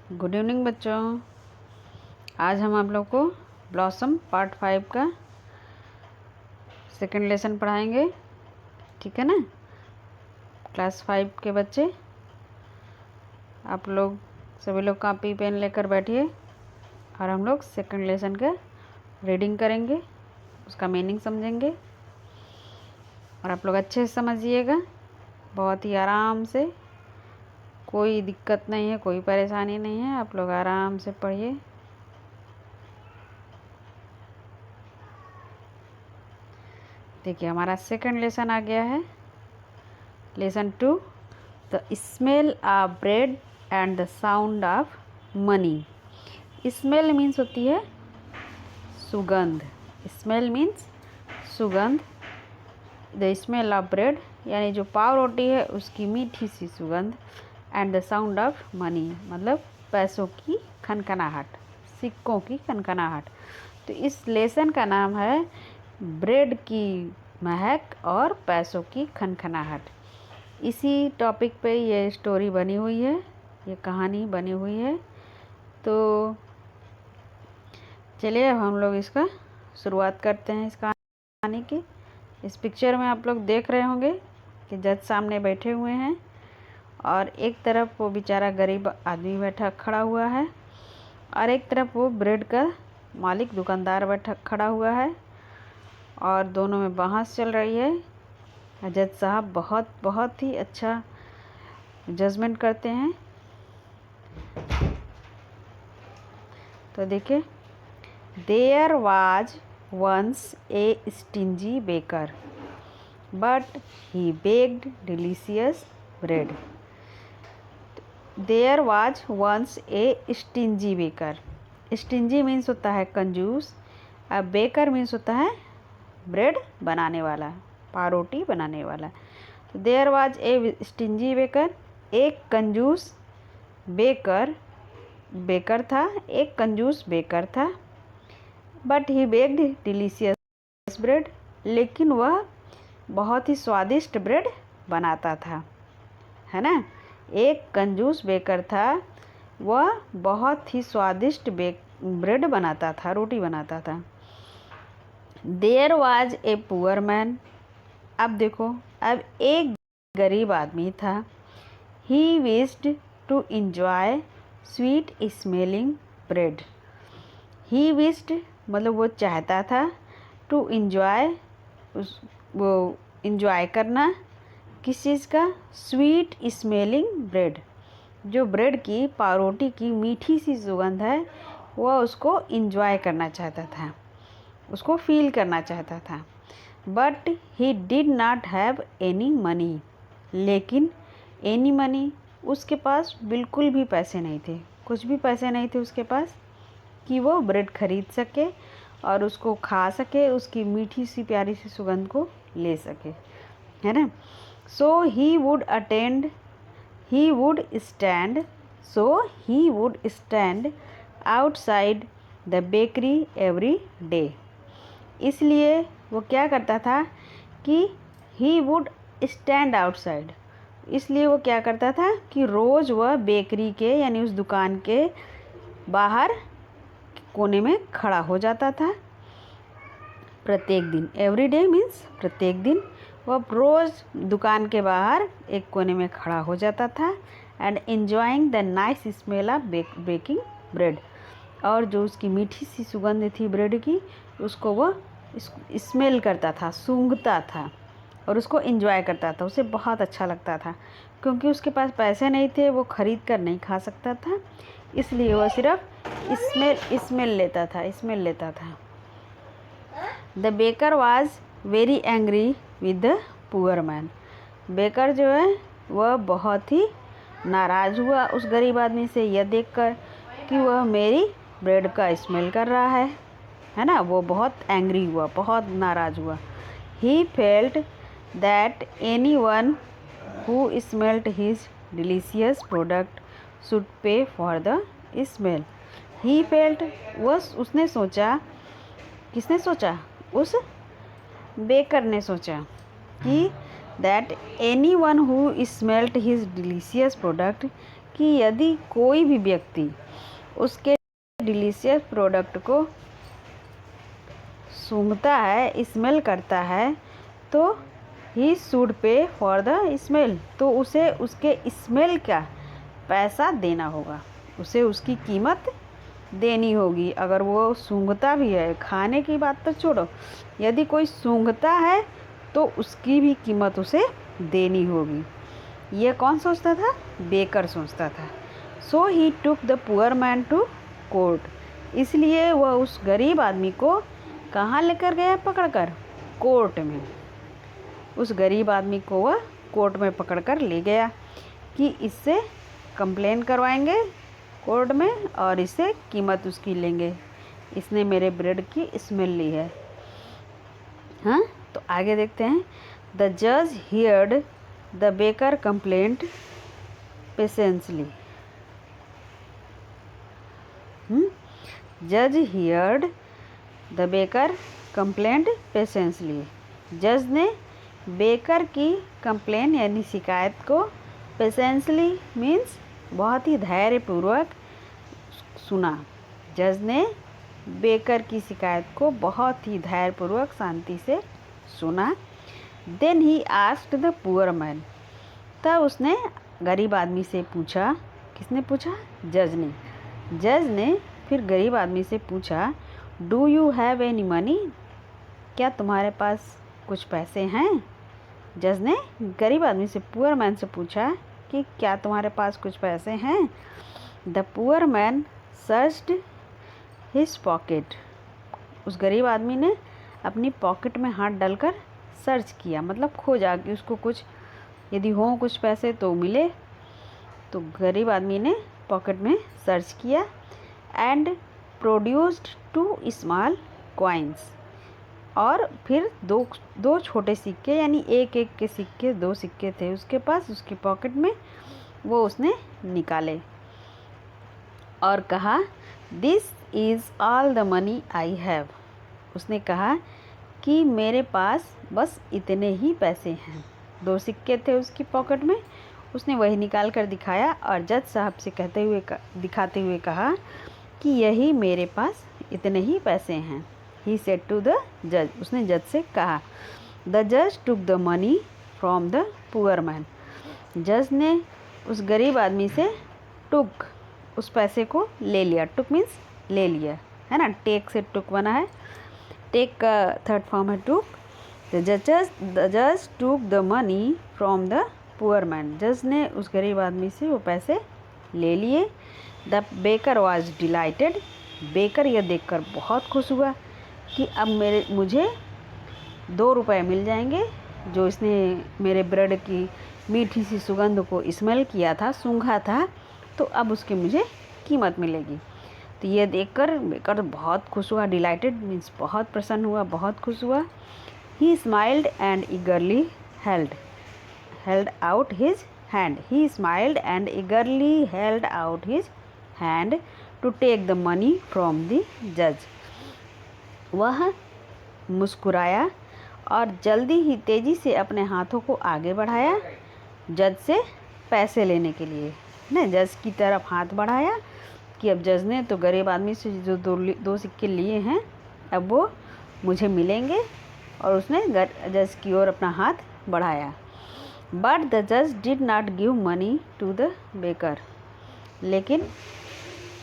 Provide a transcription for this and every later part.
Good evening बच्चों। आज हम आप लोग को ब्लॉसम पार्ट 5 का सेकंड लेसन पढ़ाएंगे, ठीक है ना। क्लास 5 के बच्चे आप लोग सभी लोग कॉपी पेन लेकर बैठिए और हम लोग सेकंड लेसन का रीडिंग करेंगे, उसका मीनिंग समझेंगे और आप लोग अच्छे से समझिएगा, बहुत ही आराम से। कोई दिक्कत नहीं है, कोई परेशानी नहीं है, आप लोग आराम से पढ़िए। देखिए हमारा सेकंड लेसन आ गया है, lesson 2, the smell of bread and the sound of money. Smell means होती है सुगंध, स्मेल मीन्स सुगंध। द स्मेल ऑफ ब्रेड यानी जो पाव रोटी है उसकी मीठी सी सुगंध, and the sound of money मतलब पैसों की खनखनाहट, सिक्कों की खनखनाहट। तो इस लेसन का नाम है ब्रेड की महक और पैसों की खनखनाहट। इसी टॉपिक पे ये स्टोरी बनी हुई है, ये कहानी बनी हुई है। तो चलिए अब हम लोग इसका शुरुआत करते हैं, इस कहानी की। इस पिक्चर में आप लोग देख रहे होंगे कि जज सामने बैठे हुए हैं और एक तरफ वो बेचारा गरीब आदमी बैठा खड़ा हुआ है और एक तरफ वो ब्रेड का मालिक दुकानदार बैठा खड़ा हुआ है और दोनों में बहस चल रही है। जज साहब बहुत ही अच्छा जजमेंट करते हैं। तो देखिए, there was once a stingy baker but he baked delicious bread. There was once a stingy baker. Stingy means होता है कंजूस, अब बेकर मीन्स होता है ब्रेड बनाने वाला, पारोटी बनाने वाला। तो there was a stingy baker, एक कंजूस बेकर था, एक कंजूस बेकर था। But he baked delicious bread, लेकिन वह बहुत ही स्वादिष्ट ब्रेड बनाता था, है ना। एक कंजूस बेकर था, वह बहुत ही स्वादिष्ट ब्रेड बनाता था, रोटी बनाता था। There was a poor man. अब देखो, अब एक गरीब आदमी था। He wished to enjoy sweet smelling bread. He wished मतलब वो चाहता था, टू इंजॉय वो इंजॉय करना, किस चीज़ का, स्वीट स्मेलिंग ब्रेड, जो ब्रेड की पारोटी की मीठी सी सुगंध है वह उसको इंजॉय करना चाहता था, उसको फील करना चाहता था। But he did not have any money, लेकिन एनी मनी उसके पास बिल्कुल भी पैसे नहीं थे, कुछ भी पैसे नहीं थे उसके पास कि वो ब्रेड खरीद सके और उसको खा सके, उसकी मीठी सी प्यारी सी सुगंध को ले सके, है ना। So he would stand outside the bakery every day. इसलिए वो क्या करता था कि ही वुड स्टैंड आउटसाइड, इसलिए वो क्या करता था कि रोज़ वह बेकरी के यानी उस दुकान के बाहर कोने में खड़ा हो जाता था। प्रत्येक दिन, एवरी डे मीन्स प्रत्येक दिन, वह रोज़ दुकान के बाहर एक कोने में खड़ा हो जाता था। And enjoying the nice smell of baking bread, और जो उसकी मीठी सी सुगंध थी ब्रेड की, उसको वह स्मेल करता था, सूंघता था और उसको एंजॉय करता था, उसे बहुत अच्छा लगता था। क्योंकि उसके पास पैसे नहीं थे, वो खरीद कर नहीं खा सकता था, इसलिए वह सिर्फ स्मेल लेता था। The baker was very angry with the poor man. Baker जो है वह बहुत ही नाराज़ हुआ उस गरीब आदमी से यह देखकर कि वह मेरी ब्रेड का स्मेल कर रहा है ना। वो बहुत एंग्री हुआ, बहुत नाराज़ हुआ। He felt that any one who smelt his delicious product should pay for the smell. He felt, उसने सोचा, किसने सोचा, उस बेकर ने सोचा कि that any one who smelt his delicious product, कि यदि कोई भी व्यक्ति उसके डिलीशियस प्रोडक्ट को सूंघता है, स्मेल करता है, तो he should pay for the smell, तो उसे उसके स्मेल का पैसा देना होगा, उसे उसकी कीमत देनी होगी। अगर वो सूंघता भी है, खाने की बात तो छोड़ो, यदि कोई सूंघता है तो उसकी भी कीमत उसे देनी होगी। ये कौन सोचता था? बेकर सोचता था। So he took the poor man to court, इसलिए वह उस गरीब आदमी को कहाँ लेकर गया? पकड़कर कोर्ट में। उस गरीब आदमी को वह कोर्ट में पकड़कर ले गया कि इससे कंप्लेन करवाएंगे कोर्ट में और इससे कीमत उसकी लेंगे, इसने मेरे ब्रेड की स्मेल ली है। हाँ, तो आगे देखते हैं। द जज heard the baker complaint patiently. जज heard the baker complaint patiently. जज ने बेकर की कंप्लेन यानी शिकायत को पेशेंसली मीन्स बहुत ही धैर्यपूर्वक सुना। जज ने बेकर की शिकायत को बहुत ही धैर्यपूर्वक शांति से सुना। Then he asked the poor man, तब उसने गरीब आदमी से पूछा। किसने पूछा? जज ने। जज ने फिर गरीब आदमी से पूछा, do you have any money, क्या तुम्हारे पास कुछ पैसे हैं? जज ने गरीब आदमी से, पुअर मैन से पूछा कि क्या तुम्हारे पास कुछ पैसे हैं? The poor man searched his pocket, उस गरीब आदमी ने अपनी पॉकेट में हाथ डालकर सर्च किया, मतलब खोजा कि उसको कुछ यदि हो कुछ पैसे तो मिले। तो गरीब आदमी ने पॉकेट में सर्च किया एंड प्रोड्यूस्ड 2 स्मॉल कॉइन्स, और फिर दो छोटे सिक्के यानी एक के सिक्के, 2 सिक्के थे उसके पास, उसकी पॉकेट में, वो उसने निकाले और कहा, this is all the money I have. उसने कहा कि मेरे पास बस इतने ही पैसे हैं। 2 सिक्के थे उसकी पॉकेट में, उसने वही निकाल कर दिखाया और जज साहब से दिखाते हुए कहा कि यही मेरे पास इतने ही पैसे हैं। ही सेड टू द जज, उसने जज से कहा। द जज took the money from the poor man, जज ने उस गरीब आदमी से टुक, उस पैसे को ले लिया। टुक मीन्स ले लिया, है ना, टेक से टुक बना है, टेक का थर्ड फॉर्म है टुक। द जज took the money from the poor man, जज ने उस गरीब आदमी से वो पैसे ले लिए। The baker was dilated, baker यह देखकर बहुत खुश हुआ कि अब मुझे 2 रुपये मिल जाएंगे, जो इसने मेरे ब्रेड की मीठी सी सुगंध को स्मेल किया था, सूंघा था, तो अब उसकी मुझे कीमत मिलेगी। तो ये देखकर बेकर बहुत खुश हुआ। डिलाइटेड मीन्स बहुत प्रसन्न हुआ, बहुत खुश हुआ। ही smiled and ईगरली held out his hand. He smiled and eagerly held out his hand to take the money from the judge. वह मुस्कुराया और जल्दी ही तेज़ी से अपने हाथों को आगे बढ़ाया जज से पैसे लेने के लिए। ने जज की तरफ हाथ बढ़ाया कि अब जज ने तो गरीब आदमी से जो 2 सिक्के लिए हैं अब वो मुझे मिलेंगे, और उसने जज की ओर अपना हाथ बढ़ाया। बट द जज did not give money to the baker, लेकिन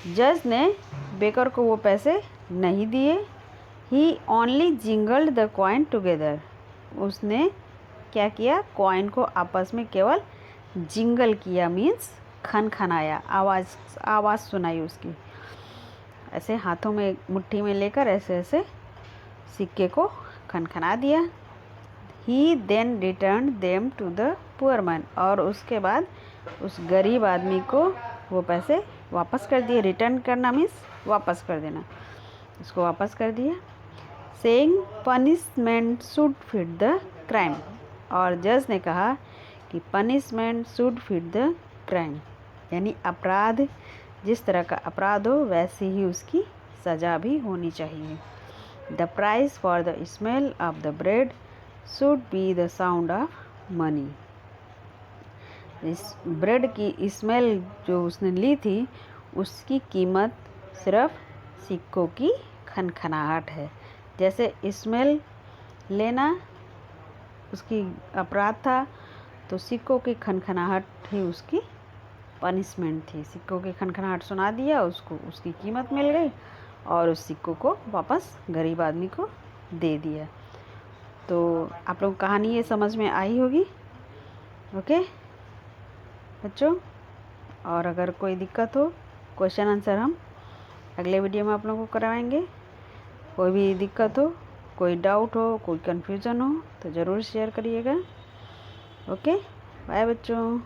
जज ने बेकर को वो पैसे नहीं दिए। He only jingled the coin together, उसने क्या किया? कॉइन को आपस में केवल जिंगल किया, मीन्स खनखनाया, आवाज़ सुनाई उसकी। ऐसे हाथों में मुट्ठी में लेकर ऐसे ऐसे सिक्के को खनखना दिया। He then return them to the poor man, और उसके बाद उस गरीब आदमी को वो पैसे वापस कर दिए। रिटर्न करना मीन्स वापस कर देना, उसको वापस कर दिया। Saying punishment should fit the crime, और जज ने कहा कि punishment should fit the crime, यानी अपराध जिस तरह का अपराध हो वैसी ही उसकी सज़ा भी होनी चाहिए। The price for the smell of the bread should be the sound of money. इस ब्रेड की स्मेल जो उसने ली थी उसकी कीमत सिर्फ सिक्कों की खनखनाहट है। जैसे स्मेल लेना उसकी अपराध था, तो सिक्कों की खनखनाहट ही उसकी पनिशमेंट थी। सिक्कों की खनखनाहट सुना दिया उसको, उसकी कीमत मिल गई और उस सिक्कों को वापस गरीब आदमी को दे दिया। तो आप लोग कहानी ये समझ में आई होगी। ओके बच्चों, और अगर कोई दिक्कत हो, क्वेश्चन आंसर हम अगले वीडियो में आप लोगों को करवाएंगे। कोई भी दिक्कत हो, कोई डाउट हो, कोई कन्फ्यूज़न हो तो ज़रूर शेयर करिएगा। ओके बाय बच्चों।